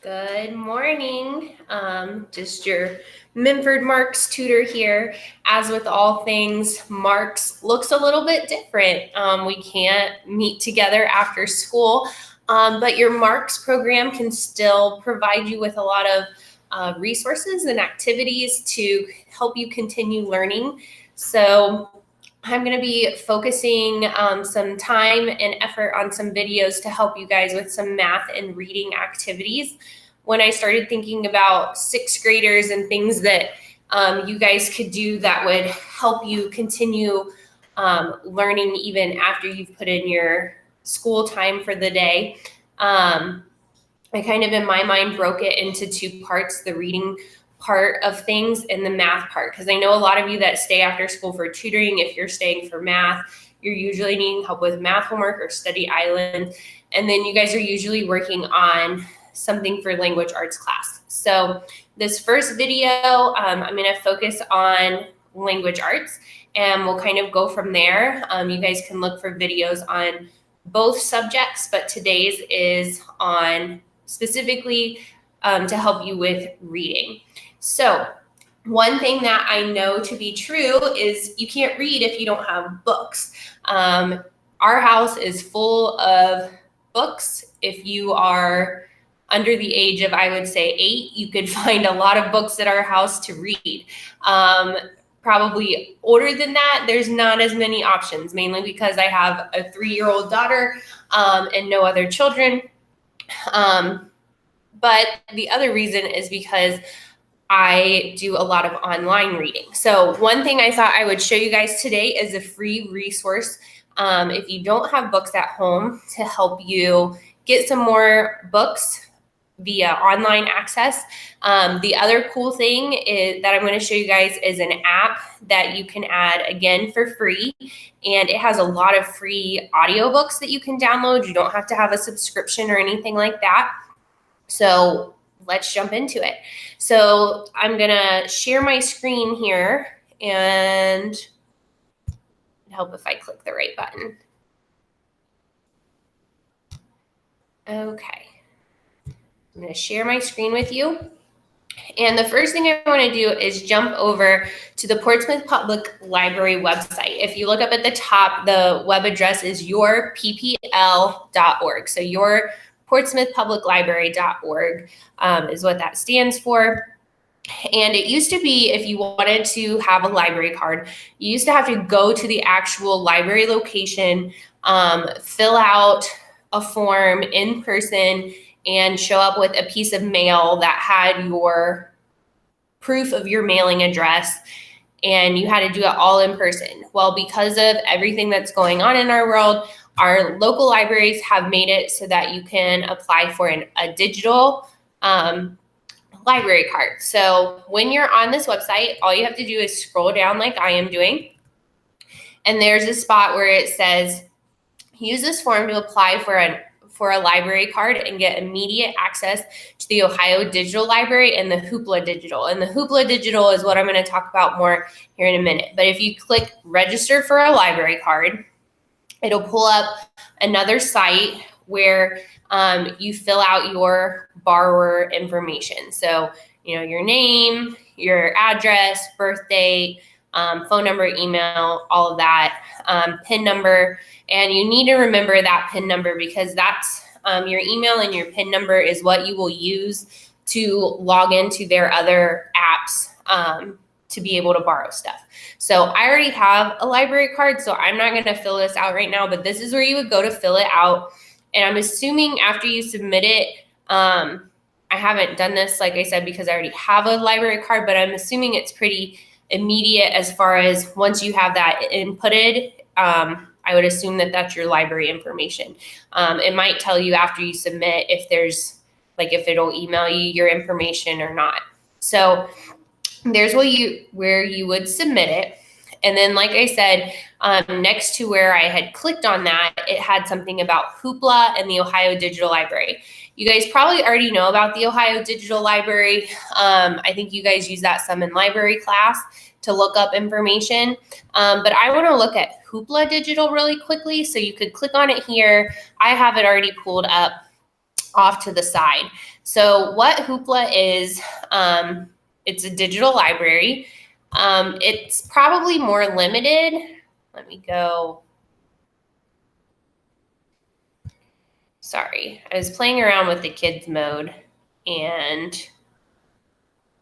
Good morning. Just your Minford Marks tutor here. As with all things, Marks looks a little bit different. We can't meet together after school, but your Marks program can still provide you with a lot of resources and activities to help you continue learning. So I'm going to be focusing some time and effort on some videos to help you guys with some math and reading activities. When I started thinking about sixth graders and things that you guys could do that would help you continue learning even after you've put in your school time for the day, I kind of in my mind broke it into two parts: the reading part of things and the math part, because I know a lot of you that stay after school for tutoring, if you're staying for math, you're usually needing help with math homework or study island, and then you guys are usually working on something for language arts class. So this first video, I'm going to focus on language arts, and we'll kind of go from there. You guys can look for videos on both subjects, but today's is on specifically to help you with reading. So one thing that I know to be true is you can't read if you don't have books. Our house is full of books. If you are under the age of, I would say, 8, you could find a lot of books at our house to read. Probably older than that, there's not as many options, mainly because I have a 3-year-old daughter and no other children. But the other reason is because I do a lot of online reading. So one thing I thought I would show you guys today is a free resource if you don't have books at home, to help you get some more books via online access. The other cool thing is that I'm going to show you guys is an app that you can add, again, for free, and it has a lot of free audiobooks that you can download. You don't have to have a subscription or anything like that. So let's jump into it. So I'm going to share my screen here, and help if I click the right button. Okay. I'm going to share my screen with you. And the first thing I want to do is jump over to the Portsmouth Public Library website. If you look up at the top, the web address is yourppl.org. So your portsmouthpubliclibrary.org is what that stands for. And it used to be, if you wanted to have a library card, you used to have to go to the actual library location, fill out a form in person, and show up with a piece of mail that had your proof of your mailing address, and you had to do it all in person. Well, because of everything that's going on in our world, our local libraries have made it so that you can apply for a digital library card. So when you're on this website, all you have to do is scroll down like I am doing, and there's a spot where it says, use this form to apply for a library card and get immediate access to the Ohio Digital Library and the Hoopla Digital. And the Hoopla Digital is what I'm going to talk about more here in a minute. But if you click register for a library card, it'll pull up another site where you fill out your borrower information. So, your name, your address, birth date, phone number, email, all of that, PIN number. And you need to remember that PIN number, because that's your email, and your PIN number is what you will use to log into their other apps to be able to borrow stuff. So I already have a library card, so I'm not going to fill this out right now, but this is where you would go to fill it out. And I'm assuming after you submit it, I haven't done this, like I said, because I already have a library card, but I'm assuming it's pretty immediate as far as once you have that inputted. I would assume that that's your library information. It might tell you after you submit if there's, if it'll email you your information or not. So there's where you would submit it. And then, like I said, next to where I had clicked on that, it had something about Hoopla and the Ohio Digital Library. You guys probably already know about the Ohio Digital Library. I think you guys use that some in library class to look up information. But I want to look at Hoopla Digital really quickly. So you could click on it here. I have it already pulled up. off to the side. So what Hoopla is, it's a digital library. It's probably more limited. Let me go. Sorry, I was playing around with the kids mode and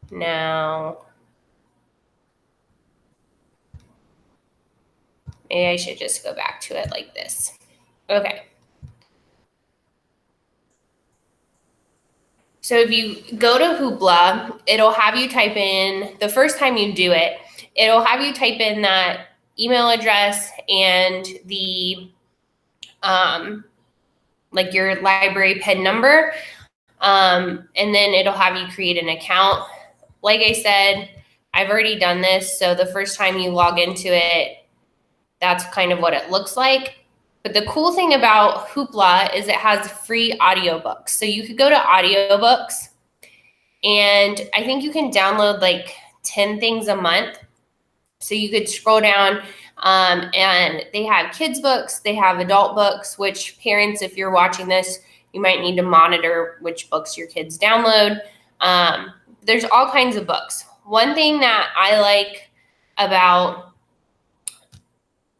now maybe I should just go back to it like this. Okay. So if you go to Hoopla, it'll have you type in, the first time you do it, it'll have you type in that email address and the, like your library PIN number. And then it'll have you create an account. Like I said, I've already done this. So the first time you log into it, that's kind of what it looks like. But the cool thing about Hoopla is it has free audiobooks. So you could go to audiobooks and I think you can download like 10 things a month. So you could scroll down and they have kids books, they have adult books, which parents, if you're watching this, you might need to monitor which books your kids download. There's all kinds of books. One thing that I like about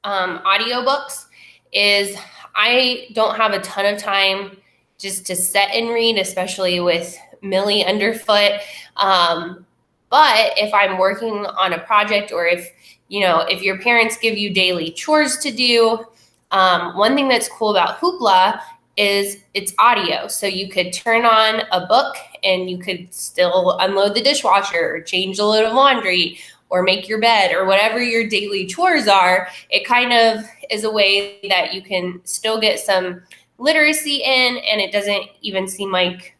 audiobooks is I don't have a ton of time just to sit and read, especially with Millie underfoot. But if I'm working on a project or if your parents give you daily chores to do, one thing that's cool about Hoopla is it's audio. So you could turn on a book and you could still unload the dishwasher or change a load of laundry or make your bed or whatever your daily chores are. It kind of is a way that you can still get some literacy in and it doesn't even seem like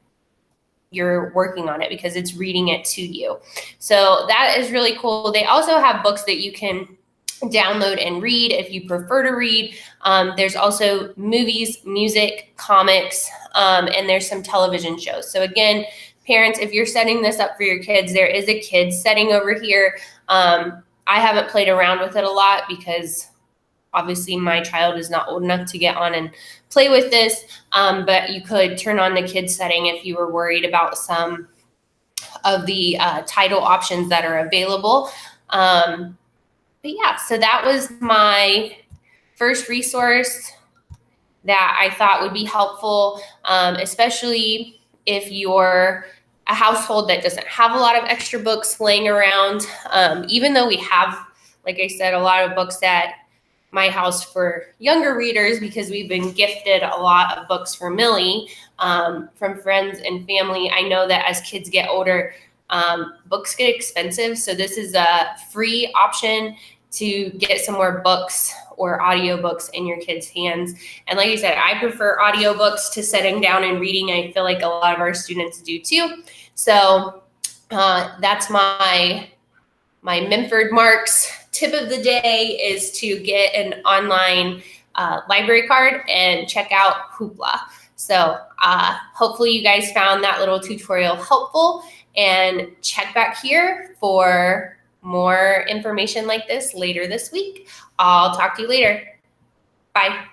you're working on it because it's reading it to you. So that is really cool. They also have books that you can download and read if you prefer to read. There's also movies, music, comics, and there's some television shows. So again, parents, if you're setting this up for your kids, there is a kids setting over here. I haven't played around with it a lot because obviously my child is not old enough to get on and play with this, but you could turn on the kids setting if you were worried about some of the title options that are available. But yeah, so that was my first resource that I thought would be helpful, especially if you're a household that doesn't have a lot of extra books laying around. Even though we have, like I said, a lot of books at my house for younger readers because we've been gifted a lot of books for Millie from friends and family. I know that as kids get older, books get expensive. So this is a free option to get some more books or audiobooks in your kids' hands. And like I said, I prefer audiobooks to sitting down and reading. I feel like a lot of our students do too. So that's my Minford MARCS tip of the day is to get an online library card and check out Hoopla. So hopefully you guys found that little tutorial helpful and check back here for more information like this later this week. I'll talk to you later. Bye.